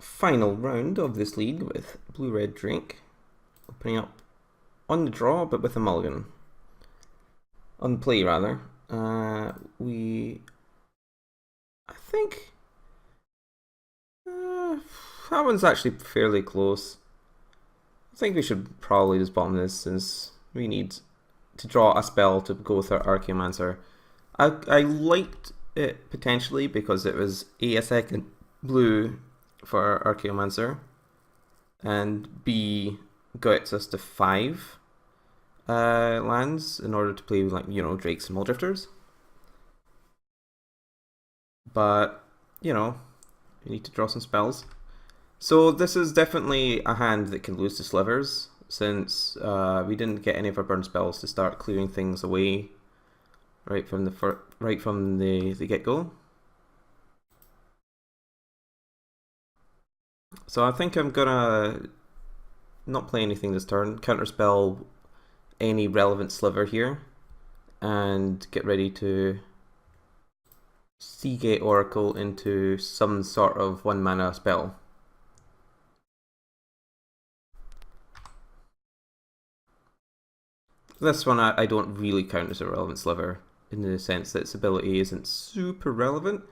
final round of this league with blue-red drink. Opening up on the draw, but with a mulligan. On the play, rather. I think that one's actually fairly close. I think we should probably just bottom this since we need to draw a spell to go with our Archaeomancer. I liked it potentially because it was a second blue for our Archaeomancer, and B gets us to 5 lands in order to play like Drakes and Mulldrifters. But you need to draw some spells. So this is definitely a hand that can lose to Slivers, since we didn't get any of our burn spells to start clearing things away right from the get-go. So I think I'm gonna not play anything this turn, counterspell any relevant sliver here, and get ready to Seagate Oracle into some sort of 1-mana spell. This one I don't really count as a relevant sliver, in the sense that its ability isn't super relevant.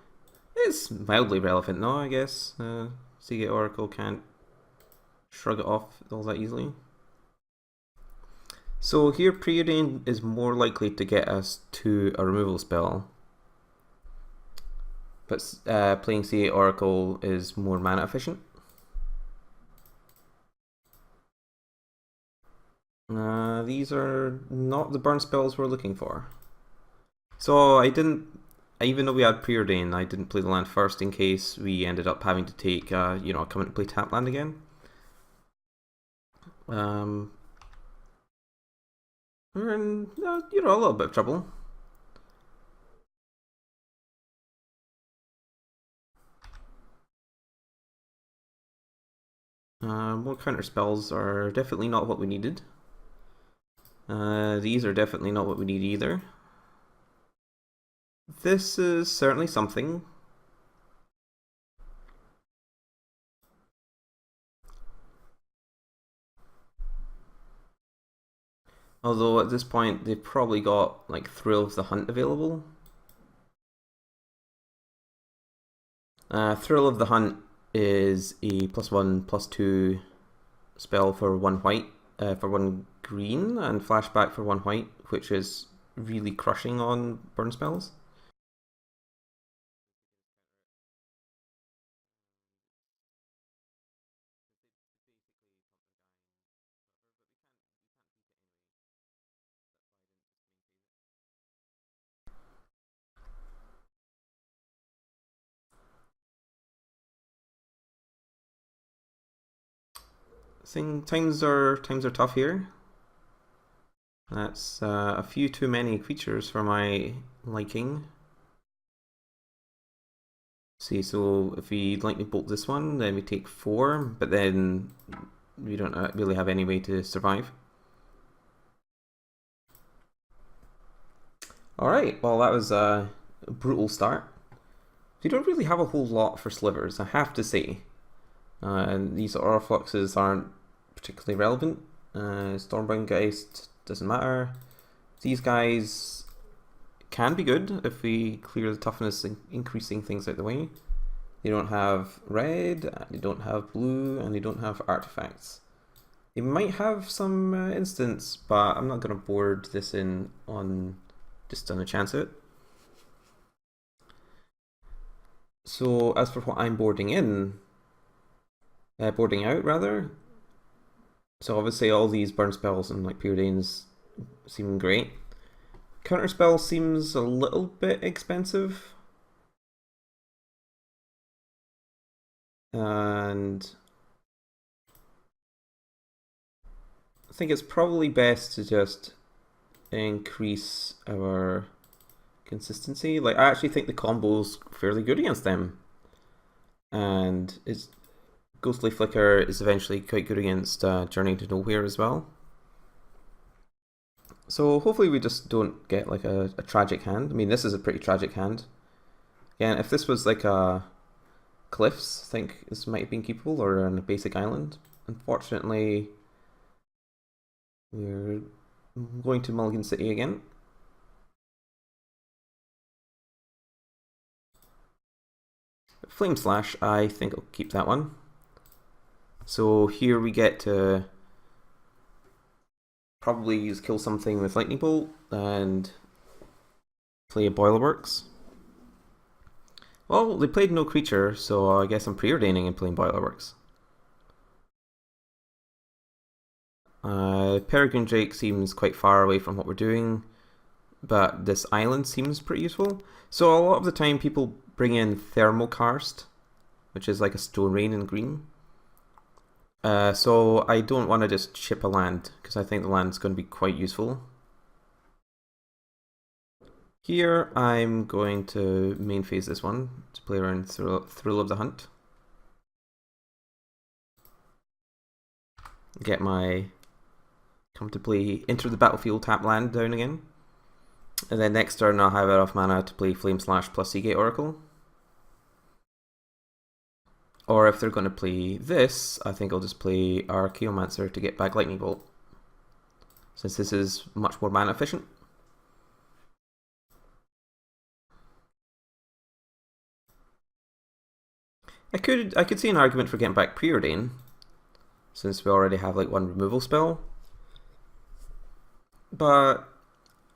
It's mildly relevant though, I guess. Seagate Oracle can't shrug it off all that easily. So here Preordain is more likely to get us to a removal spell, but playing Seagate Oracle is more mana efficient. These are not the burn spells we're looking for. So even though we had Preordain, I didn't play the land first in case we ended up having to take, come into play tap land again. We're in, a little bit of trouble. More counter spells are definitely not what we needed. These are definitely not what we need either. This is certainly something. Although at this point they've probably got like Thrill of the Hunt available. Thrill of the Hunt is a +1/+2 spell for 1 white, for 1 green, and flashback for 1 white, which is really crushing on burn spells. Times are tough here. That's a few too many creatures for my liking. See, so if we lightning bolt this one, then we take 4, but then we don't really have any way to survive. Alright, well that was a brutal start. We don't really have a whole lot for slivers, I have to say. And these aura fluxes aren't particularly relevant. Stormbound Geist doesn't matter. These guys can be good if we clear the toughness, increasing things out the way. They don't have red, they don't have blue, and they don't have artifacts. They might have some instants, but I'm not going to board this in on just on a chance of it. So as for what I'm boarding in, boarding out rather. So obviously all these burn spells and like Preordains seem great. Counterspell seems a little bit expensive. And I think it's probably best to just increase our consistency. Like, I actually think the combo's fairly good against them. And it's Ghostly Flicker is eventually quite good against Journey to Nowhere as well. So hopefully we just don't get like a tragic hand. I mean, this is a pretty tragic hand. Again, if this was like a cliffs, I think this might have been keepable, or on a basic island. Unfortunately, we're going to Mulligan City again. Flame Slash, I think I'll keep that one. So here we get to probably kill something with Lightning Bolt and play a Boilerworks. Well, they played no creature, so I guess I'm preordaining and playing Boilerworks. Peregrine Drake seems quite far away from what we're doing, but this island seems pretty useful. So a lot of the time people bring in Thermal Karst, which is like a Stone Rain in green. So I don't want to just chip a land, because I think the land's going to be quite useful. Here I'm going to main phase this one to play around Thrill of the Hunt. Get my comfortably enter the battlefield tap land down again. And then next turn I'll have enough mana to play Flame Slash plus Seagate Oracle. Or if they're going to play this, I think I'll just play Archaeomancer to get back Lightning Bolt, since this is much more mana efficient. I could see an argument for getting back Preordain, since we already have like one removal spell. But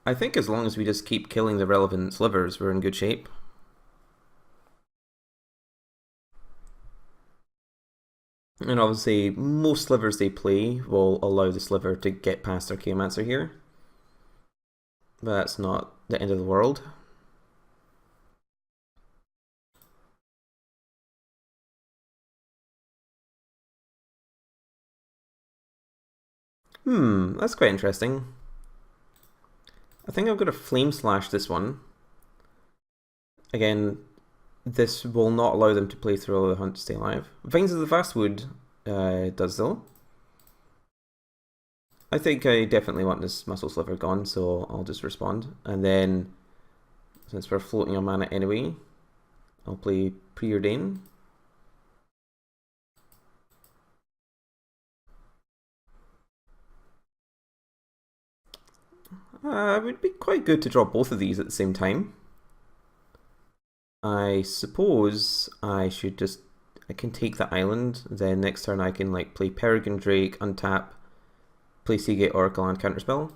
I think as long as we just keep killing the relevant slivers, we're in good shape. And obviously, most slivers they play will allow the sliver to get past Archaeomancer here. But that's not the end of the world. That's quite interesting. I think I'm going to Flame Slash this one. Again, this will not allow them to play Thrill of the Hunt to stay alive. Vines of the Vastwood does though. I think I definitely want this Muscle Sliver gone, so I'll just respond. And then, since we're floating on mana anyway, I'll play Preordain. It would be quite good to draw both of these at the same time. I suppose I can take the island, then next turn I can like play Peregrine Drake, untap, play Seagate Oracle and Counterspell.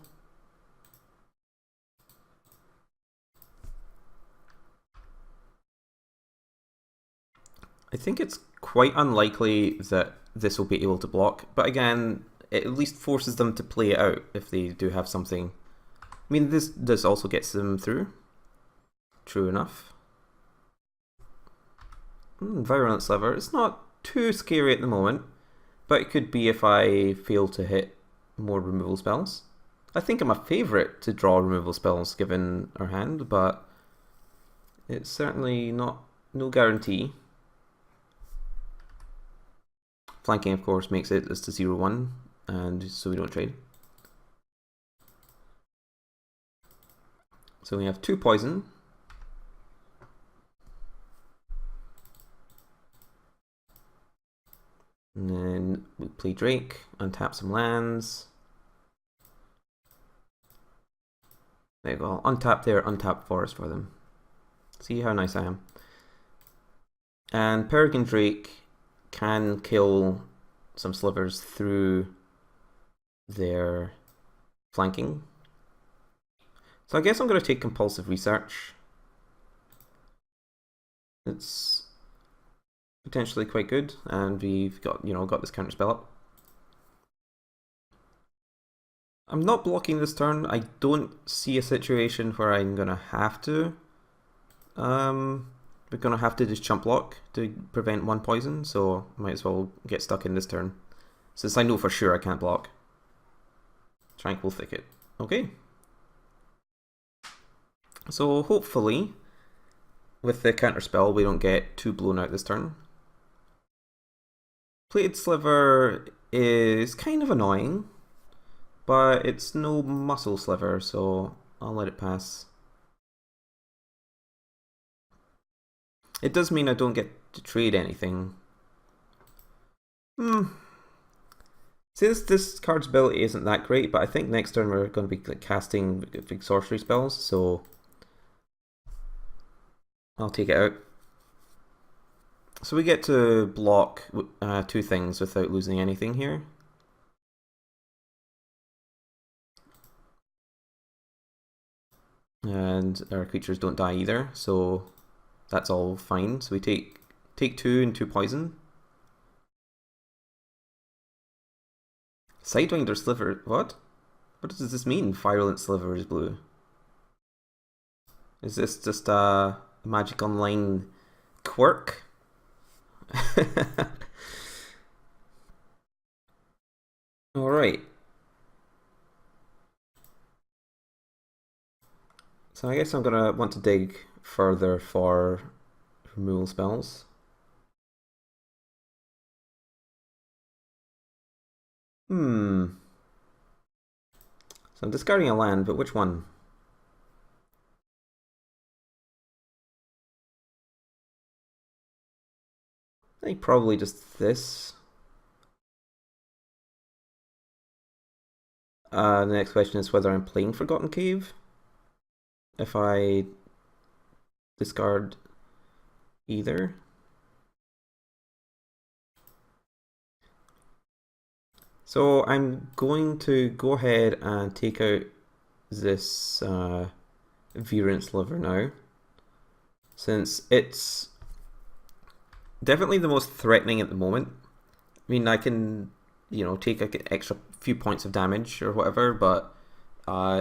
I think it's quite unlikely that this will be able to block, but again, it at least forces them to play it out if they do have something. I mean, this also gets them through. True enough. Virulent Sliver. It's not too scary at the moment, but it could be if I fail to hit more removal spells. I think I'm a favourite to draw removal spells given our hand, but it's certainly no guarantee. Flanking, of course, makes it as to 0-1, and so we don't trade. So we have 2 poison. And then we play Drake, untap some lands. There you go. Untap their untapped forest for them. See how nice I am. And Peregrine Drake can kill some slivers through their flanking. So I guess I'm going to take Compulsive Research. It's potentially quite good, and we've got this counterspell up. I'm not blocking this turn. I don't see a situation where I'm gonna have to. We're gonna have to just chump block to prevent 1 poison, so I might as well get stuck in this turn, since I know for sure I can't block. Tranquil Thicket. Okay. So hopefully, with the counterspell, we don't get too blown out this turn. Plated Sliver is kind of annoying, but it's no Muscle Sliver, so I'll let it pass. It does mean I don't get to trade anything. See, this card's ability isn't that great, but I think next turn we're going to be like, casting big sorcery spells, so I'll take it out. So we get to block 2 things without losing anything here. And our creatures don't die either, so that's all fine. So we take 2 and 2 poison. Sidewinder Sliver, what? What does this mean, Virulent Sliver is blue? Is this just a Magic Online quirk? Alright. So I guess I'm gonna want to dig further for removal spells. So I'm discarding a land, but which one? I think probably just this. The next question is whether I'm playing Forgotten Cave. If I discard either. So I'm going to go ahead and take out this Virulent Sliver now, since it's definitely the most threatening at the moment. I mean, I can, take an extra few points of damage or whatever, but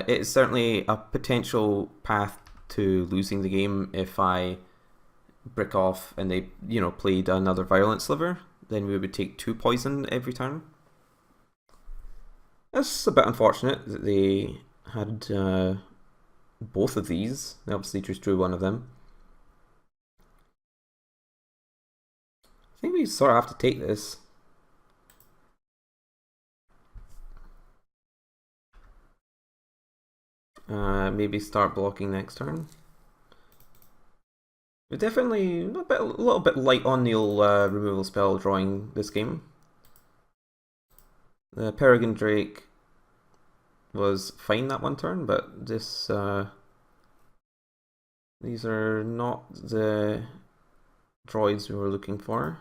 it's certainly a potential path to losing the game if I brick off and they, played another Virulent Sliver. Then we would take 2 poison every turn. That's a bit unfortunate that they had both of these. They obviously just drew one of them. I think we sort of have to take this. Maybe start blocking next turn. We're definitely a little bit light on the old removal spell drawing this game. The Peregrine Drake was fine that one turn, but this these are not the droids we were looking for.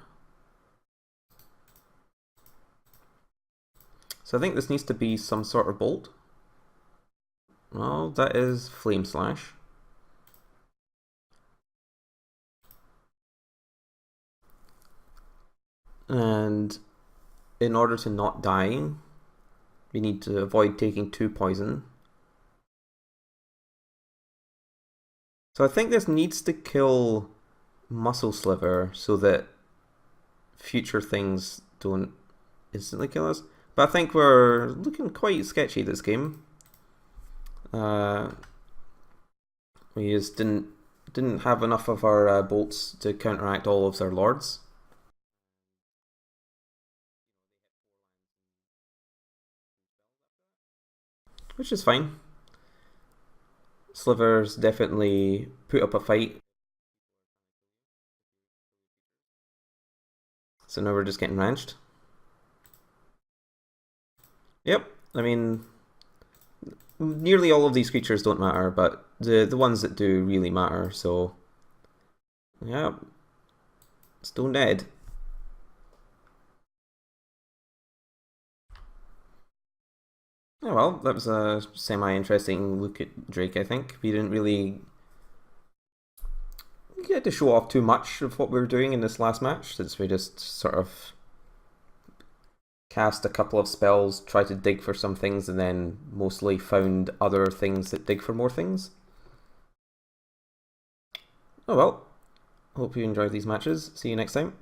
So I think this needs to be some sort of bolt. Well, that is Flame Slash. And in order to not die, we need to avoid taking 2 poison. So I think this needs to kill Muscle Sliver so that future things don't instantly kill us. But I think we're looking quite sketchy this game. We just didn't have enough of our bolts to counteract all of their lords. Which is fine. Sliver's definitely put up a fight. So now we're just getting ranched. Yep, I mean, nearly all of these creatures don't matter, but the ones that do really matter, so yeah, Stone Dead. Oh well, that was a semi-interesting look at Drake, I think. We didn't really get to show off too much of what we were doing in this last match, since we just sort of cast a couple of spells, tried to dig for some things, and then mostly found other things that dig for more things. Oh well, hope you enjoyed these matches. See you next time.